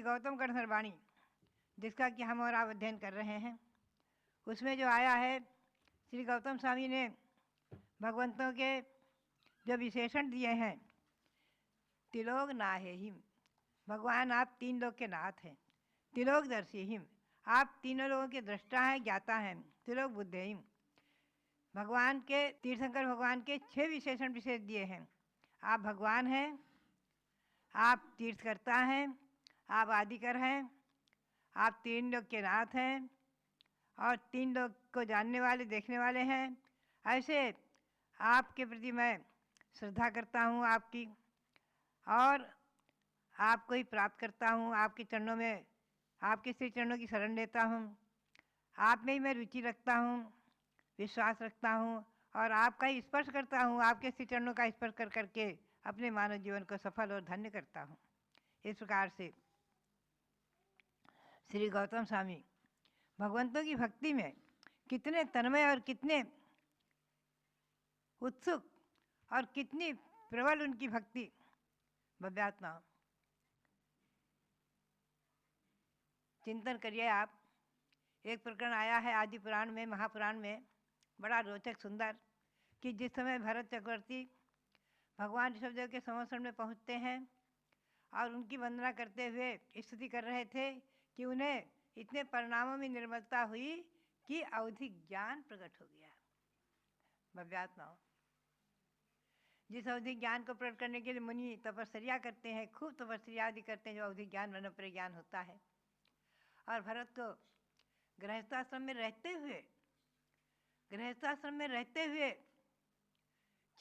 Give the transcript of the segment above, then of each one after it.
गौतम गणधर वाणी, जिसका कि हम और आप अध्ययन कर रहे हैं, उसमें जो आया है, श्री गौतम स्वामी ने भगवंतों के जो विशेषण दिए हैं, तिलोक नाहेहिम, भगवान आप तीन लोग के नाथ हैं। तिलोकदर्शीहिम, आप तीनों लोगों के दृष्टा हैं, ज्ञाता हैं। तिलोक बुद्धेहिम, भगवान के तीर्थंकर भगवान के 6 विशेषण विशेष दिए हैं। आप भगवान हैं, आप तीर्थकर्ता हैं, आप आदिकर हैं, आप तीन लोग के नाथ हैं और तीन लोग को जानने वाले, देखने वाले हैं। ऐसे आपके प्रति मैं श्रद्धा करता हूँ आपकी, और आपको ही प्राप्त करता हूँ। आपके चरणों में, आपके श्री चरणों की शरण लेता हूँ। आप में ही मैं रुचि रखता हूँ, विश्वास रखता हूँ और आपका ही स्पर्श करता हूँ। आपके श्री चरणों का स्पर्श कर करके अपने मानव जीवन को सफल और धन्य करता हूँ। इस प्रकार से श्री गौतम स्वामी भगवंतों की भक्ति में कितने तन्मय और कितने उत्सुक और कितनी प्रबल उनकी भक्ति भव्यात्मा। चिंतन करिए आप। एक प्रकरण आया है आदि पुराण में, महापुराण में, बड़ा रोचक सुंदर, कि जिस समय भरत चक्रवर्ती भगवान ऋषभदेव के संवत्सर में पहुँचते हैं और उनकी वंदना करते हुए स्तुति कर रहे थे कि उन्हें इतने परिणामों में निर्मलता हुई कि अवधि ज्ञान प्रकट हो गया। भव्यात्माओं, जिस अवधि ज्ञान को प्रकट करने के लिए मुनि तपस्या करते हैं, खूब तपस्या आदि करते हैं, जो अवधि ज्ञान मनोपर ज्ञान होता है। और भरत को गृहस्थाश्रम में रहते हुए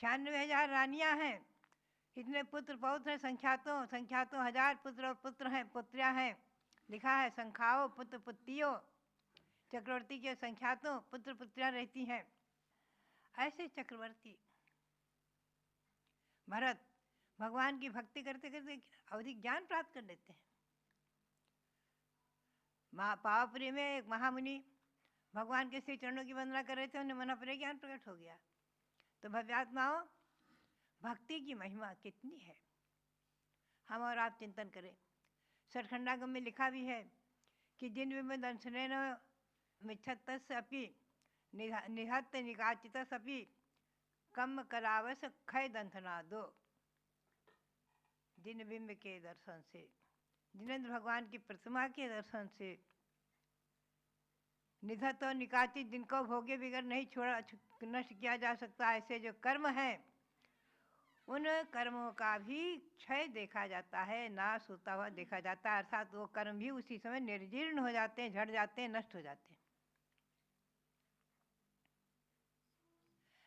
96,000 रानियां हैं, इतने पुत्र पौत्र हैं, संख्यातों हजार पुत्र पुत्र हैं, पुत्रियां हैं। लिखा है संख्याओं पुत्र पुत्रियों, चक्रवर्ती के संख्यातों पुत्र पुत्रियां रहती हैं। ऐसे चक्रवर्ती भरत भगवान की भक्ति करते करते अवधि ज्ञान प्राप्त कर लेते हैं। पावापुरी में एक महामुनि भगवान के श्री चरणों की वंदना कर रहे थे, उन्हें मनोपर ज्ञान प्रकट हो गया। तो भव्यात्माओं, भक्ति की महिमा कितनी है, हम और आप चिंतन करें। सठखंडागम में लिखा भी है कि जिन विमदंशनेन मिच्छत्तस्य अपि निहत्य निकाचितस्य अपि कम करावस क्षय दंथना दो। जिन बिंब के दर्शन से, जिनेंद्र भगवान की प्रतिमा के दर्शन से, निधत और निकाचित, जिनको भोगे बिगर नहीं छोड़ा नष्ट किया जा सकता, ऐसे जो कर्म हैं, उन कर्मों का भी क्षय देखा जाता है, नाश होता हुआ देखा जाता है। अर्थात वो कर्म भी उसी समय निर्जीर्ण हो जाते हैं, झड़ जाते हैं, नष्ट हो जाते हैं।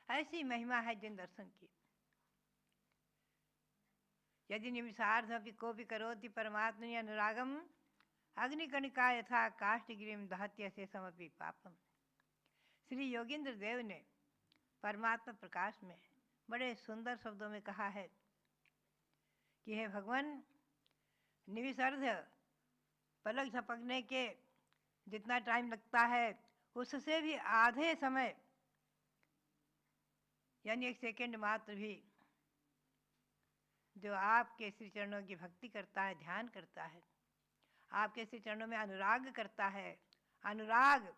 ऐसी महिमा है जिन दर्शन की। यदि निमिषार्धमपि कोऽपि करोति परमात्मनि अनुरागम अग्निकणिका यथा काष्ठगिरिम दहत्य शेषमपि पापम। श्री योगींद्र देव ने परमात्मा प्रकाश में बड़े सुंदर शब्दों में कहा है कि हे भगवान, निमिषार्ध पलक झपकने के जितना टाइम लगता है, उससे भी आधे समय, यानी 1 सेकेंड मात्र भी, जो आपके श्री चरणों की भक्ति करता है, ध्यान करता है, आपके श्री चरणों में अनुराग करता है, अनुराग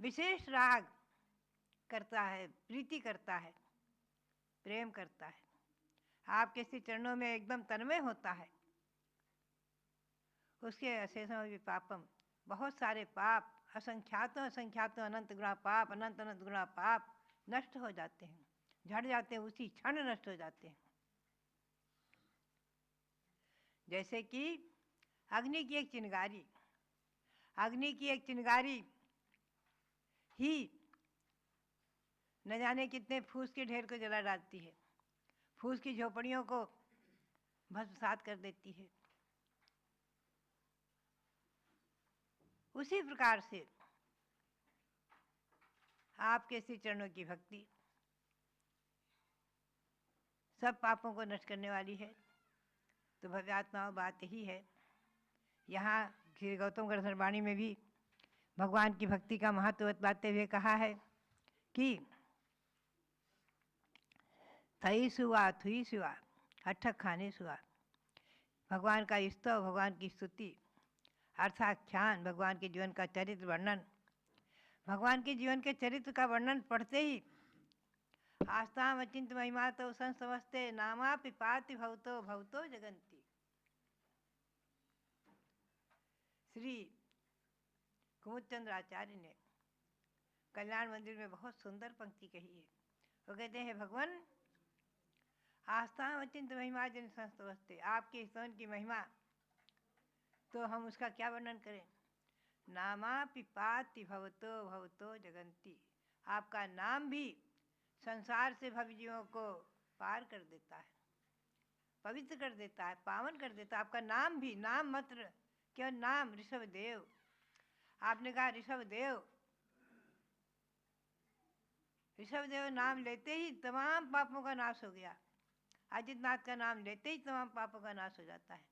विशेष राग करता है, प्रीति करता है, प्रेम करता है, आपके श्री चरणों में एकदम तन्मय होता है, उसके अशेषों भी पापम, बहुत सारे पाप, असंख्यातों अनंत गुणा पाप, अनंत गुणा पाप नष्ट हो जाते हैं, झड़ जाते हैं, उसी क्षण नष्ट हो जाते हैं। जैसे कि अग्नि की एक चिंगारी ही न जाने कितने फूस के ढेर को जला डालती है, फूस की झोपड़ियों को भस्मसात कर देती है। उसी प्रकार से आपके श्री चरणों की भक्ति सब पापों को नष्ट करने वाली है। तो भव्यात्माओं, बात यही है। यहाँ श्री गौतम गणधर वाणी में भी भगवान की भक्ति का महत्व बतलाते हुए कहा है कि थई सुआ थुई सुआ अठक खाने सुआ। भगवान का स्तव, भगवान की स्तुति अर्थाख्यान, भगवान के जीवन का चरित्र वर्णन। भगवान के जीवन के चरित्र का वर्णन पढ़ते ही आस्ताम अचिंत महिमा तो संस्तवस्ते नामा पिपाति भवतो भवतो जगंती। श्री कुमुदचंद्र आचार्य ने कल्याण मंदिर में बहुत सुंदर पंक्ति कही है। वो कहते हैं, भगवान आस्था अचिंत महिमा जन संस्तवस्ते, आपके स्तवन की महिमा तो हम उसका क्या वर्णन करें। नामा पिपाति भवतो भवतो जगंती, आपका नाम भी संसार से भवजीवों को पार कर देता है, पवित्र कर देता है, पावन कर देता है। आपका नाम भी, नाम मात्र केवल नाम, ऋषभ देव, आपने कहा ऋषभ देव, ऋषभ देव नाम लेते ही तमाम पापों का नाश हो गया। अजितनाथ का नाम लेते ही तमाम पापों का नाश हो जाता है।